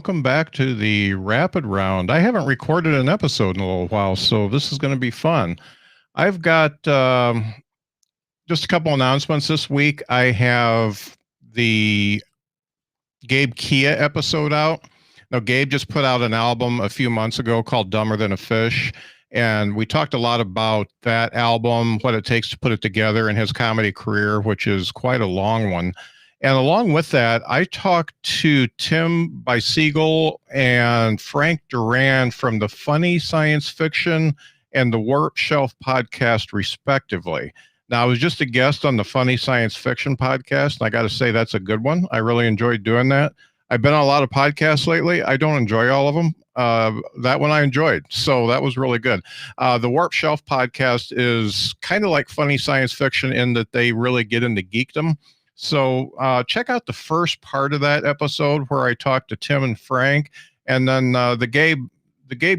welcome back to the Rapid Round. I haven't recorded an episode in a little while, so this is going to be fun. I've got just a couple announcements this week. I have the Gabe Kia episode out. Now, Gabe just put out an album a few months ago called Dumber Than a Fish, and we talked a lot about that album, what it takes to put it together, and his comedy career, which is quite a long one. And along with that, I talked to Tim Biesiegel and Frank Duran from the Funny Science Fiction and the Warp Shelf podcast, respectively. Now, I was just a guest on the Funny Science Fiction podcast, and I got to say that's a good one. I really enjoyed doing that. I've been on a lot of podcasts lately. I don't enjoy all of them. That one I enjoyed, so that was really good. The Warp Shelf podcast is kind of like Funny Science Fiction in that they really get into geekdom. So check out the first part of that episode where I talked to Tim and Frank, and then the Gabe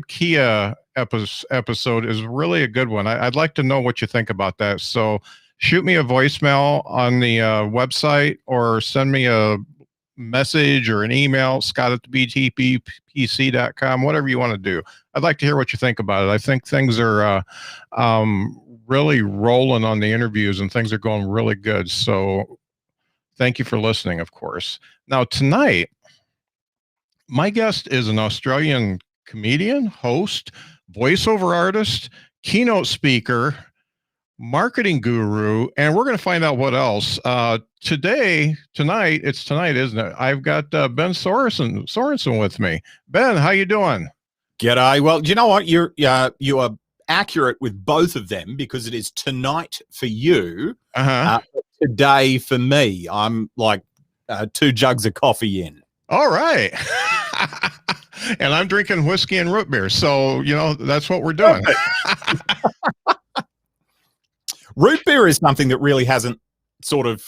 Kia episode is really a good one. I'd like to know what you think about that. So shoot me a voicemail on the website or send me a message or an email, scott@btppc.com, whatever you want to do. I'd like to hear what you think about it. I think things are really rolling on the interviews and things are going really good. So thank you for listening, of course. Now, tonight, my guest is an Australian comedian, host, voiceover artist, keynote speaker, marketing guru, and we're going to find out what else. Tonight, isn't it? I've got Ben Sorensen with me. Ben, how you doing? G'day. Well, you know what? You are accurate with both of them because it is tonight for you. Today for me. I'm like 2 jugs of coffee in. All right. And I'm drinking whiskey and root beer. So, that's what we're doing. Root beer is something that really hasn't sort of,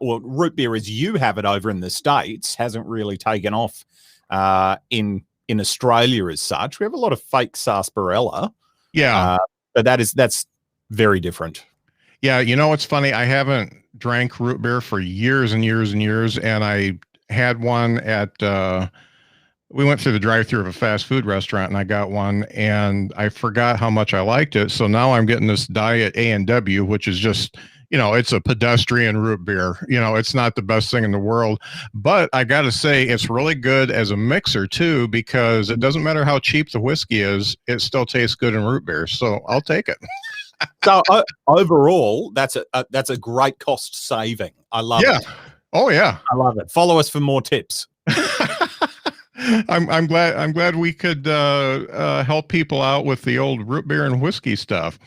root beer as you have it over in the States hasn't really taken off in Australia as such. We have a lot of fake sarsaparilla. Yeah. But that's very different. Yeah, it's funny. I haven't drank root beer for years and years and years, and I had one at we went through the drive-thru of a fast food restaurant, and I got one, and I forgot how much I liked it. So now I'm getting this Diet A&W, which is just, it's a pedestrian root beer. It's not the best thing in the world, but I got to say it's really good as a mixer too, because it doesn't matter how cheap the whiskey is, it still tastes good in root beer. So I'll take it. So overall, that's a great cost saving. I love it. Oh yeah. I love it. Follow us for more tips. I'm glad we could help people out with the old root beer and whiskey stuff.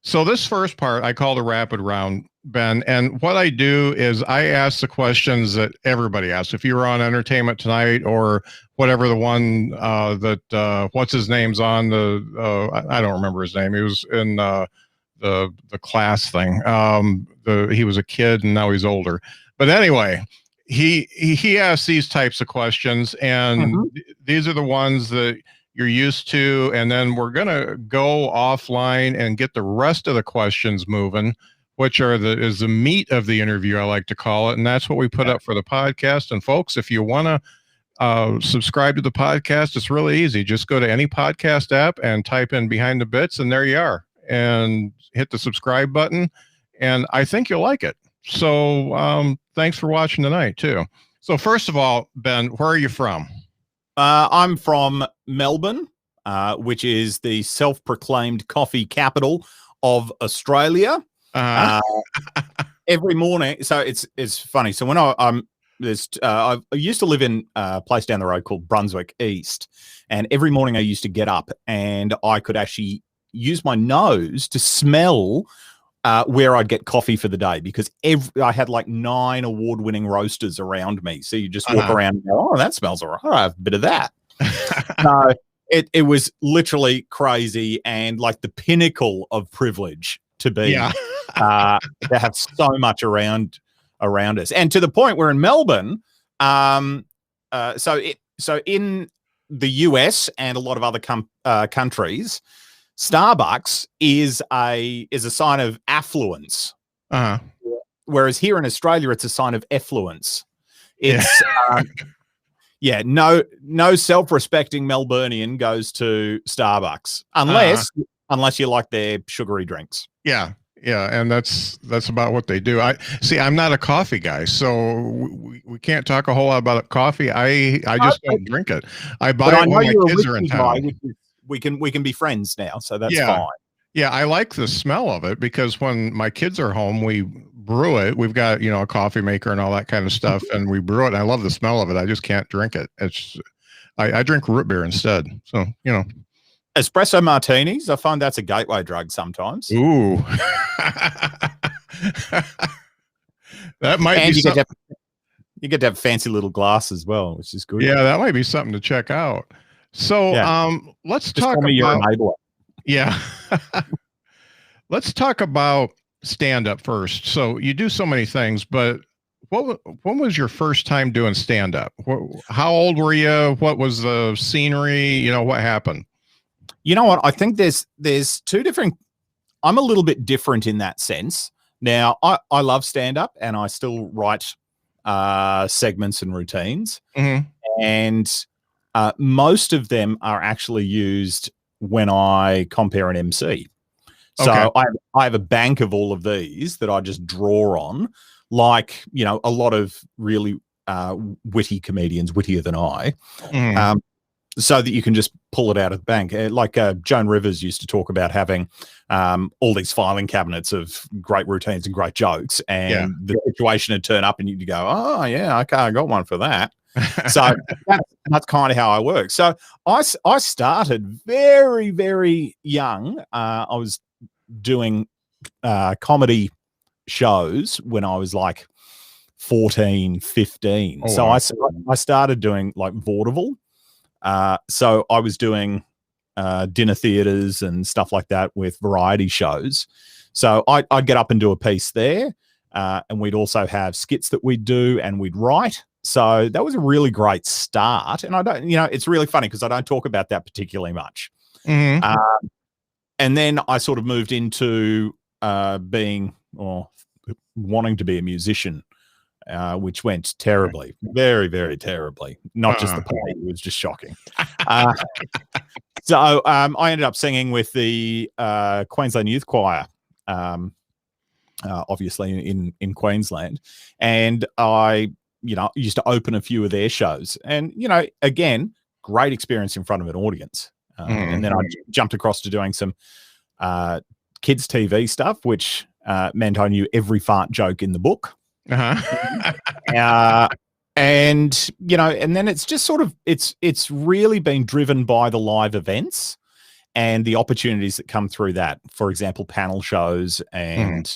So this first part I call the rapid round, Ben, and what I do is I ask the questions that everybody asks. If you were on Entertainment Tonight or whatever, the one that what's his name's on I don't remember his name. He was in the class thing. He was a kid and now he's older. But anyway, he asks these types of questions, and these are the ones that you're used to. And then we're going to go offline and get the rest of the questions moving, which is the meat of the interview, I like to call it. And that's what we put up for the podcast. And folks, if you want to subscribe to the podcast, it's really easy. Just go to any podcast app and type in Behind the Bits, and there you are. And hit the subscribe button, and I think you'll like it. So thanks for watching tonight too. So first of all, Ben, where are you from? I'm from Melbourne, which is the self-proclaimed coffee capital of Australia. Every morning, so it's funny. So when I used to live in a place down the road called Brunswick East, and every morning I used to get up and I could actually use my nose to smell where I'd get coffee for the day, because I had like 9 award-winning roasters around me. So you just walk around and go, oh, that smells all right. I have a bit of that. So it was literally crazy and like the pinnacle of privilege to be, to have so much around us. And to the point where in Melbourne, so in the US and a lot of other countries, Starbucks is a sign of affluence, whereas here in Australia, it's a sign of effluence. It's Yeah, no self-respecting Melburnian goes to Starbucks unless you like their sugary drinks. Yeah. Yeah, and that's about what they do. I'm not a coffee guy, so we can't talk a whole lot about coffee. I just don't drink it. I buy But I it know when my you're a kids are in whiskey guy, town. which is we can be friends now, so that's Yeah. fine. Yeah, I like the smell of it because when my kids are home, we brew it. We've got, a coffee maker and all that kind of stuff, and we brew it. And I love the smell of it. I just can't drink it. I drink root beer instead. So, Espresso martinis, I find that's a gateway drug sometimes. Ooh. That might And be you get to have fancy little glass as well, which is good. Yeah, that might be something to check out. So, let's Just talk tell me you're about an enabler. Yeah. Let's talk about stand-up first. So you do so many things, but when was your first time doing stand-up? How old were you? What was the scenery? What happened? You know what? I think there's two different. I'm a little bit different in that sense. Now, I love stand-up and I still write segments and routines. Mm-hmm. And most of them are actually used when I compare an MC. So Okay. I have a bank of all of these that I just draw on, like, a lot of really witty comedians, wittier than I, Mm-hmm. so that you can just pull it out of the bank. Like Joan Rivers used to talk about having all these filing cabinets of great routines and great jokes, and the situation would turn up and you'd go, oh, yeah, okay, I got one for that. So that's kind of how I work. So I started very, very young. I was doing comedy shows when I was like 14, 15. Oh, so wow. I started doing like vaudeville. So I was doing dinner theaters and stuff like that with variety shows. So I'd get up and do a piece there. And we'd also have skits that we'd do and we'd write. So that was a really great start. And I don't, it's really funny because I don't talk about that particularly much. Mm-hmm. And then I sort of moved into being or wanting to be a musician, which went terribly, very, very terribly. Not just the play, it was just shocking. So I ended up singing with the Queensland Youth Choir, obviously in Queensland. And I, used to open a few of their shows. And, again, great experience in front of an audience. And then I jumped across to doing some kids' TV stuff, which meant I knew every fart joke in the book. Uh-huh. And then it's just sort of it's really been driven by the live events and the opportunities that come through that. For example, panel shows and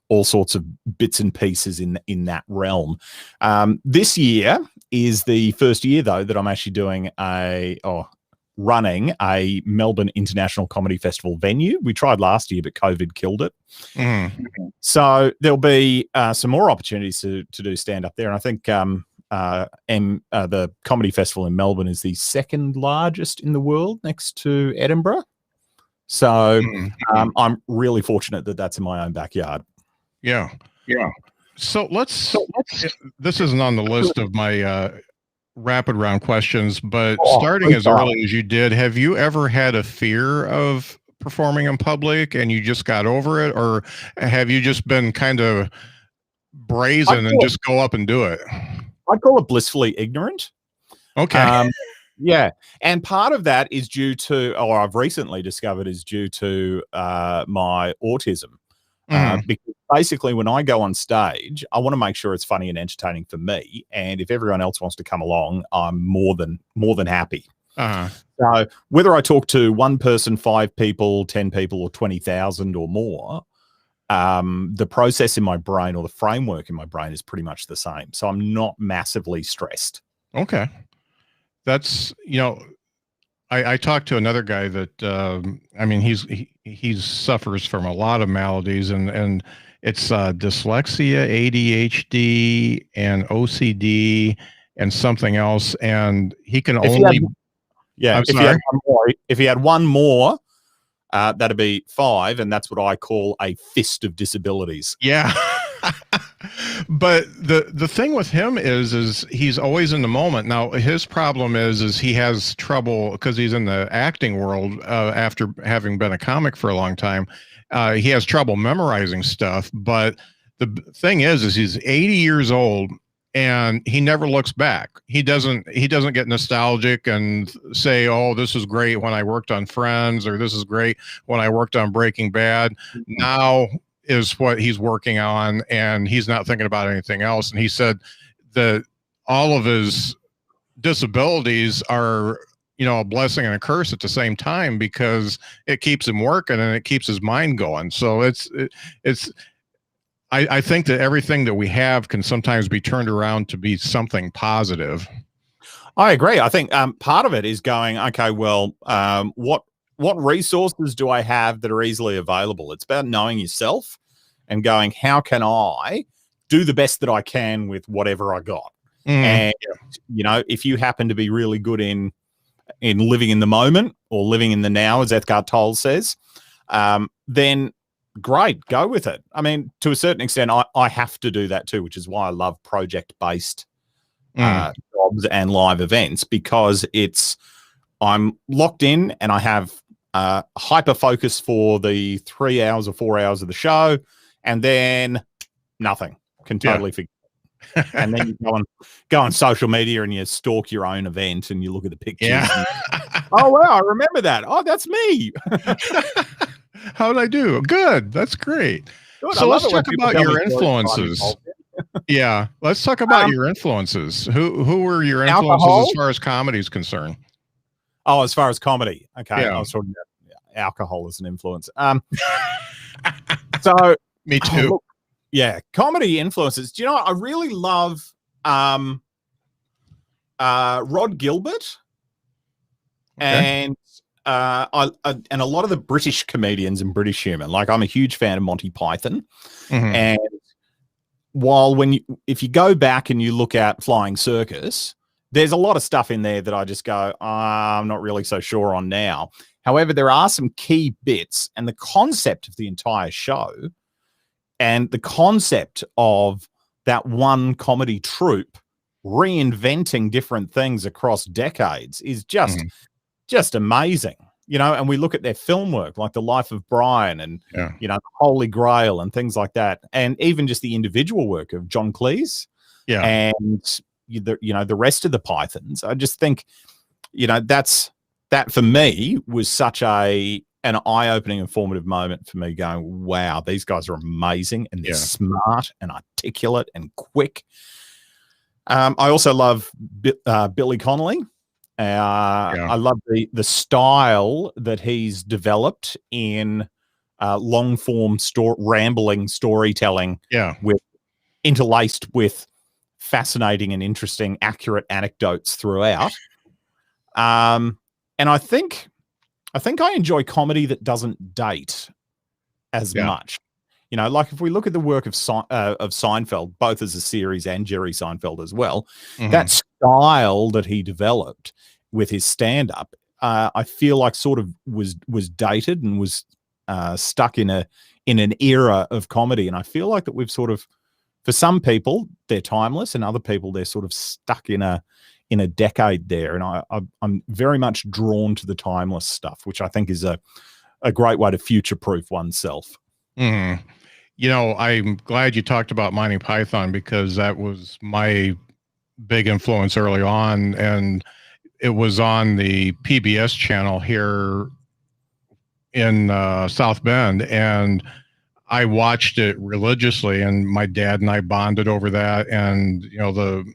all sorts of bits and pieces in that realm. This year is the first year though that I'm actually doing running a Melbourne International Comedy Festival venue. We tried last year, but COVID killed it. So there'll be some more opportunities to do stand up there. And I think the Comedy Festival in Melbourne is the second largest in the world next to Edinburgh. So I'm really fortunate that that's in my own backyard. Yeah. So let's this isn't on the list of my rapid round questions, but starting as early as you did, have you ever had a fear of performing in public and you just got over it, or have you just been kind of brazen and just go up and do it? I'd call it blissfully ignorant. Okay. Yeah. And part of that is due to, or I've recently discovered is due to my autism. Because basically when I go on stage, I want to make sure it's funny and entertaining for me. And if everyone else wants to come along, I'm more than happy. So whether I talk to one person, 5 people, 10 people, or 20,000 or more, the process in my brain or the framework in my brain is pretty much the same. So I'm not massively stressed. Okay. That's, I talked to another guy that, he suffers from a lot of maladies and it's dyslexia, ADHD, and OCD, and something else. And he can only, if he had one more, that'd be 5. And that's what I call a fist of disabilities. Yeah. But the thing with him is he's always in the moment. Now his problem is he has trouble because he's in the acting world after having been a comic for a long time. He has trouble memorizing stuff. But thing is he's 80 years old and he never looks back. He doesn't get nostalgic and say, "Oh, this is great when I worked on Friends," or "This is great when I worked on Breaking Bad." Now is what he's working on, and he's not thinking about anything else. And he said that all of his disabilities are, a blessing and a curse at the same time because it keeps him working and it keeps his mind going. So it's I think that everything that we have can sometimes be turned around to be something positive. I agree. I think part of it is going, okay, well, what resources do I have that are easily available? It's about knowing yourself and going, how can I do the best that I can with whatever I got? And if you happen to be really good in living in the moment or living in the now, as Eckhart Tolle says, then great, go with it. I mean, to a certain extent, I have to do that too, which is why I love project-based jobs and live events, because I'm locked in and I have hyper focus for the 3 hours or 4 hours of the show, and then nothing. Can totally forget. And then you go on social media and you stalk your own event and you look at the pictures. Yeah. Oh wow, I remember that. Oh, that's me. How did I do? Good. That's great. Good. So let's talk about your influences. Yeah, let's talk about your influences. Who were your influences alcohol? as far as comedy is concerned? Oh, as far as comedy. Okay. Yeah. I was talking about alcohol as an influence. So Me too. look, yeah, comedy influences. Do you know what? I really love Rod Gilbert and and a lot of the British comedians and British humor. Like, I'm a huge fan of Monty Python. And while if you go back and you look at Flying Circus, there's a lot of stuff in there that I just go, I'm not really so sure on now. However, there are some key bits, and the concept of the entire show and the concept of that one comedy troupe reinventing different things across decades is just amazing. And we look at their film work, like The Life of Brian and, The Holy Grail and things like that. And even just the individual work of John Cleese and, the rest of the Pythons. I just think, that for me was such an eye-opening, informative moment for me, going, wow, these guys are amazing and they're smart and articulate and quick. I also love Billy Connolly. I love the style that he's developed in long form rambling storytelling, interlaced with fascinating and interesting, accurate anecdotes throughout. And I think I enjoy comedy that doesn't date as much. Like if we look at the work of Seinfeld, both as a series and Jerry Seinfeld as well, that style that he developed with his stand-up, I feel like sort of was dated and was stuck in an era of comedy. And I feel like that we've sort of, for some people, they're timeless, and other people, they're sort of stuck in a decade there. And I'm very much drawn to the timeless stuff, which I think is a great way to future-proof oneself. I'm glad you talked about Monty Python, because that was my big influence early on, and it was on the PBS channel here in South Bend, and I watched it religiously, and my dad and I bonded over that. And the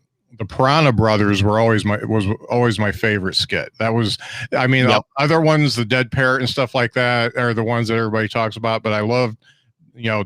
Piranha Brothers was always my favorite skit. That was, other ones, the Dead Parrot and stuff like that, are the ones that everybody talks about, but I loved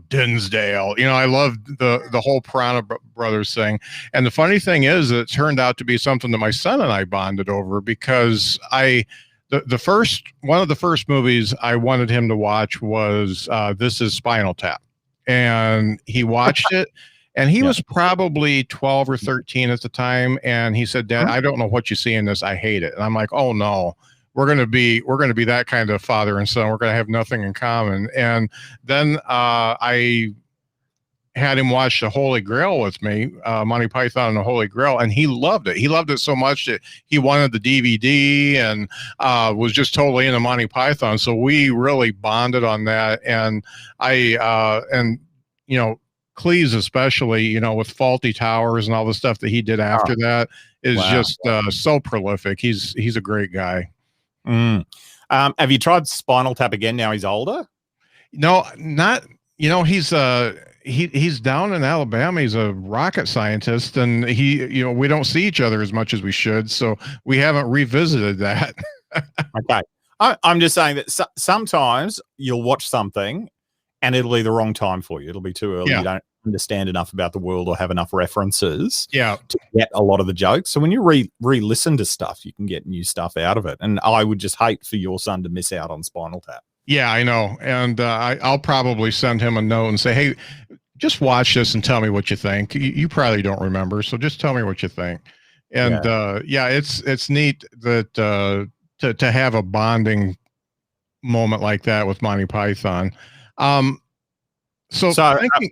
Dinsdale. I loved the whole Piranha Brothers thing. And the funny thing is, it turned out to be something that my son and I bonded over, because one of the first movies I wanted him to watch was This Is Spinal Tap. And he watched it, and he was probably 12 or 13 at the time. And he said, "Dad, I don't know what you see in this. I hate it." And I'm like, "Oh no. We're going to be that kind of father and son. We're going to have nothing in common." And then I had him watch the Holy Grail with me, Monty Python and the Holy Grail, and he loved it. He loved it so much that he wanted the DVD and was just totally into Monty Python. So we really bonded on that. And Cleese especially, with Faulty Towers and all the stuff that he did after that is just so prolific. He's a great guy. Have you tried Spinal Tap again? Now he's older. No, not. He's down in Alabama. He's a rocket scientist, and we don't see each other as much as we should, so we haven't revisited that. Okay, I'm just saying that sometimes you'll watch something, and it'll be the wrong time for you. It'll be too early. Yeah. You don't understand enough about the world or have enough references. Yeah. To get a lot of the jokes. So when you re-listen to stuff, you can get new stuff out of it. And I would just hate for your son to miss out on Spinal Tap. Yeah, I know. And I'll probably send him a note and say, hey, just watch this and tell me what you think. You probably don't remember, so just tell me what you think. And it's neat that to have a bonding moment like that with Monty Python. So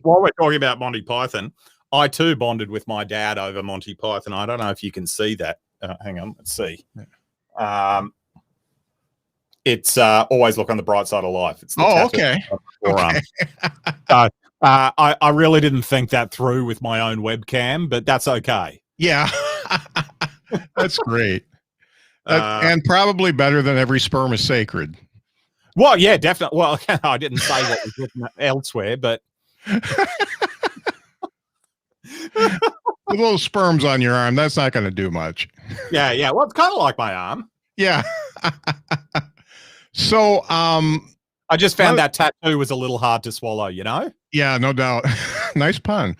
while we're talking about Monty Python, I too bonded with my dad over Monty Python. I don't know if you can see that. Hang on, let's see. It's always look on the bright side of life. It's the okay. So I really didn't think that through with my own webcam, but that's okay. Yeah, that's great. And probably better than Every Sperm is Sacred. Well, yeah, definitely. Well, I didn't say what was written elsewhere, but the little sperms on your arm, that's not going to do much. Yeah. Well, it's kind of like my arm. Yeah. So, I just found that tattoo was a little hard to swallow, Yeah, no doubt. Nice pun.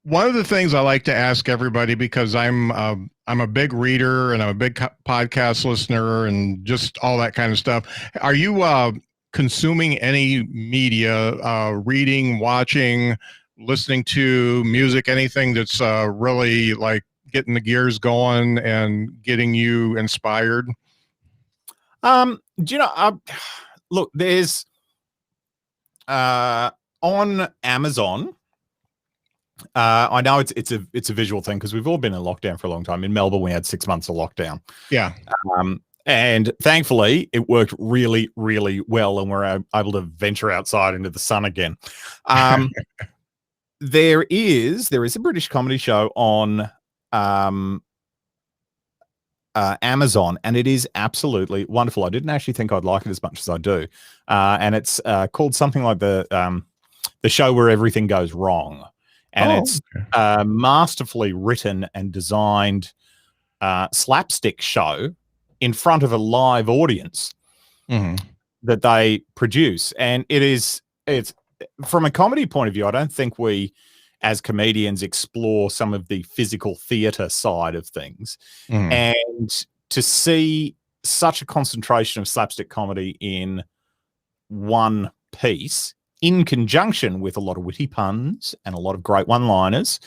One of the things I like to ask everybody, because I'm a big reader and I'm a big podcast listener and just all that kind of stuff. Are you consuming any media, reading, watching, listening to music, anything that's really like getting the gears going and getting you inspired? Look, there's on Amazon. I know it's a visual thing because we've all been in lockdown for a long time. In Melbourne, we had 6 months of lockdown. Yeah. And thankfully, it worked really, really well, and we're able to venture outside into the sun again. There is a British comedy show on Amazon, and it is absolutely wonderful. I didn't actually think I'd like it as much as I do, and it's called something like the show where everything goes wrong. And it's a masterfully written and designed slapstick show in front of a live audience that they produce. And it's from a comedy point of view, I don't think we as comedians explore some of the physical theater side of things. And to see such a concentration of slapstick comedy in one piece, in conjunction with a lot of witty puns and a lot of great one-liners.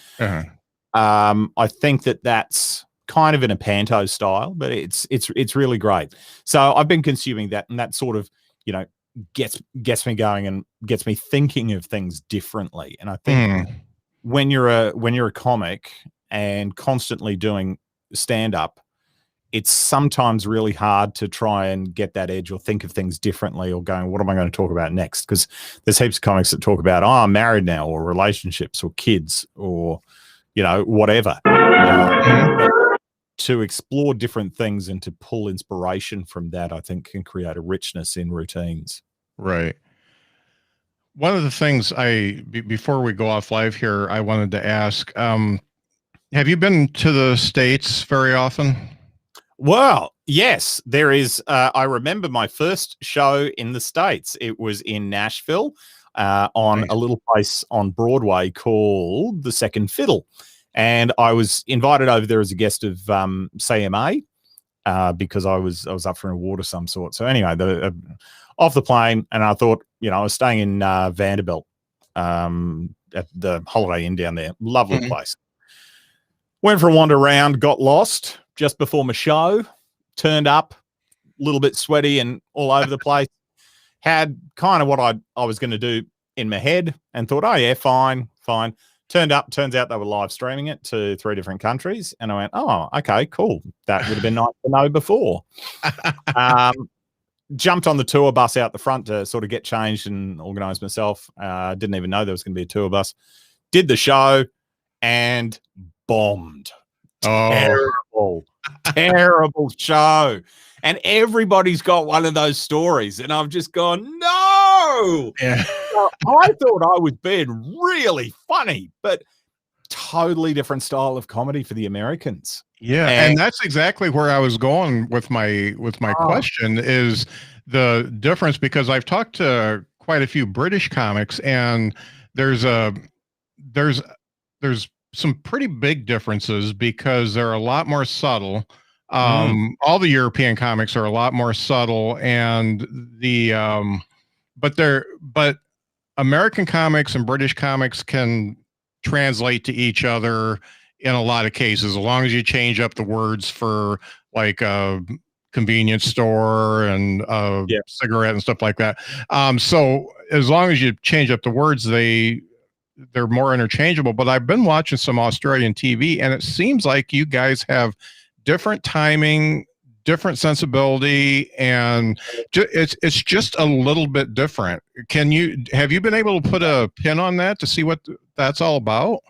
I think that's kind of in a panto style, but it's really great. So I've been consuming that, and that sort of, gets me going and gets me thinking of things differently. And I think when you're a comic and constantly doing stand-up, it's sometimes really hard to try and get that edge or think of things differently or going, what am I going to talk about next? Because there's heaps of comics that talk about, I'm married now, or relationships or kids or, whatever. To explore different things and to pull inspiration from that, I think can create a richness in routines. Right. One of the things before we go off live here, I wanted to ask, have you been to the States very often? Well, yes, there is. I remember my first show in the States. It was in Nashville on a little place on Broadway called The Second Fiddle. And I was invited over there as a guest of CMA because I was up for an award of some sort. So anyway, off the plane, and I thought, I was staying in Vanderbilt at the Holiday Inn down there. Lovely place. Went for a wander around, got lost just before my show, turned up, a little bit sweaty and all over the place. Had kind of what I was going to do in my head and thought, oh yeah, fine. Turns out they were live streaming it to 3 different countries, and I went, oh, okay, cool. That would have been nice to know before. Jumped on the tour bus out the front to sort of get changed and organize myself. Didn't even know there was going to be a tour bus. Did the show and bombed. Terrible show. And everybody's got one of those stories. And I've just gone, no. Yeah. So I thought I was being really funny, but totally different style of comedy for the Americans. Yeah. And that's exactly where I was going with my question, is the difference, because I've talked to quite a few British comics, and there's some pretty big differences because they're a lot more subtle. All the European comics are a lot more subtle, and but American comics and British comics can translate to each other in a lot of cases, as long as you change up the words for like a convenience store and cigarette and stuff like that. So as long as you change up the words, they're more interchangeable. But I've been watching some Australian TV, and it seems like you guys have different timing, different sensibility, and it's just a little bit different. Have you been able to put a pin on that to see what that's all about?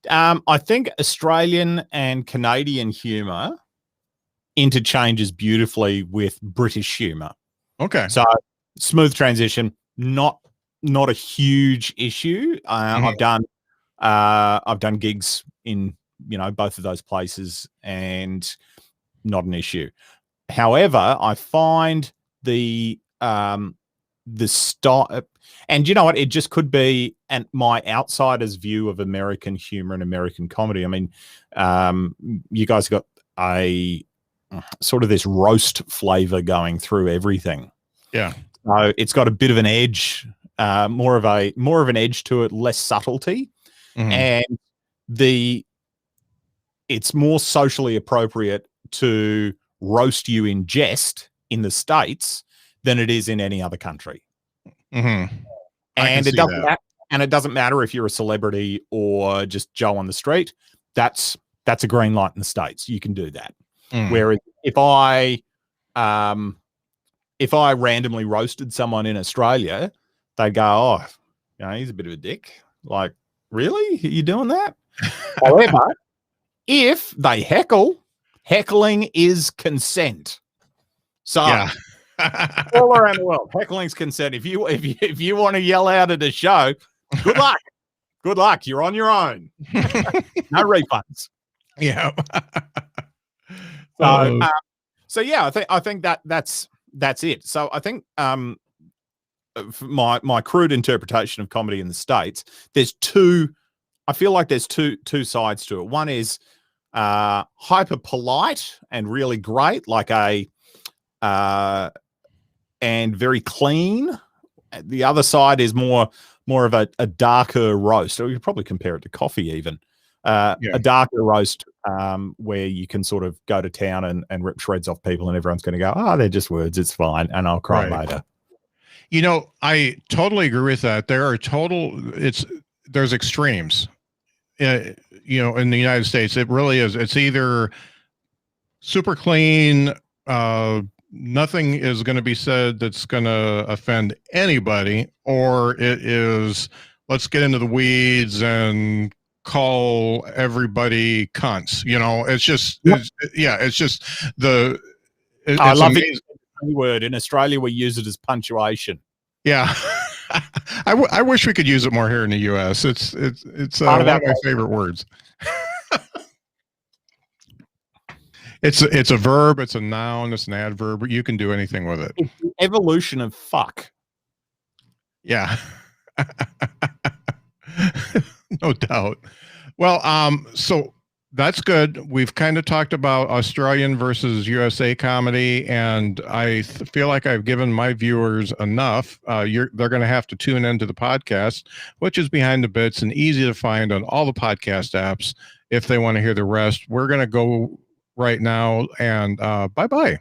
I think Australian and Canadian humor interchanges beautifully with British humor. Okay. So smooth transition, not a huge issue. I've done gigs in, both of those places, and not an issue. However, I find the style, and you know what, it just could be my outsider's view of American humor and American comedy. I mean, you guys got a sort of this roast flavor going through everything. Yeah. So it's got a bit of an edge, more of an edge to it, less subtlety, and it's more socially appropriate to roast you in jest in the States than it is in any other country. And it doesn't matter if you're a celebrity or just Joe on the street. That's a green light in the States. You can do that. Whereas if I randomly roasted someone in Australia, they'd go, oh, he's a bit of a dick. Like, really? Are you doing that? However, if they heckling is consent. So all around the world, heckling's consent. If you want to yell out at a show, good luck. Good luck. You're on your own. No refunds. Yeah. So yeah, I think that's it. So I think my crude interpretation of comedy in the States, I feel like there's two sides to it. One is hyper polite and really great, like and very clean. The other side is more of a darker roast, or you could probably compare it to coffee even. A darker roast where you can sort of go to town and rip shreds off people, and everyone's going to go, oh, they're just words, it's fine, and I'll cry later. I totally agree with that. There's extremes. In the United States, it really is. It's either super clean, nothing is going to be said that's going to offend anybody, or it is, let's get into the weeds and call everybody cunts. It's just, it's just I love the word. In Australia, we use it as punctuation. Yeah. I wish we could use it more here in the U.S. It's one of my favorite words. It's a verb, it's a noun, it's an adverb. You can do anything with it. It's the evolution of fuck. Yeah. No doubt. Well, so that's good. We've kind of talked about Australian versus USA comedy, and I feel like I've given my viewers enough. They're going to have to tune into the podcast, which is Behind the Bits and easy to find on all the podcast apps if they want to hear the rest. We're going to go right now, and bye-bye.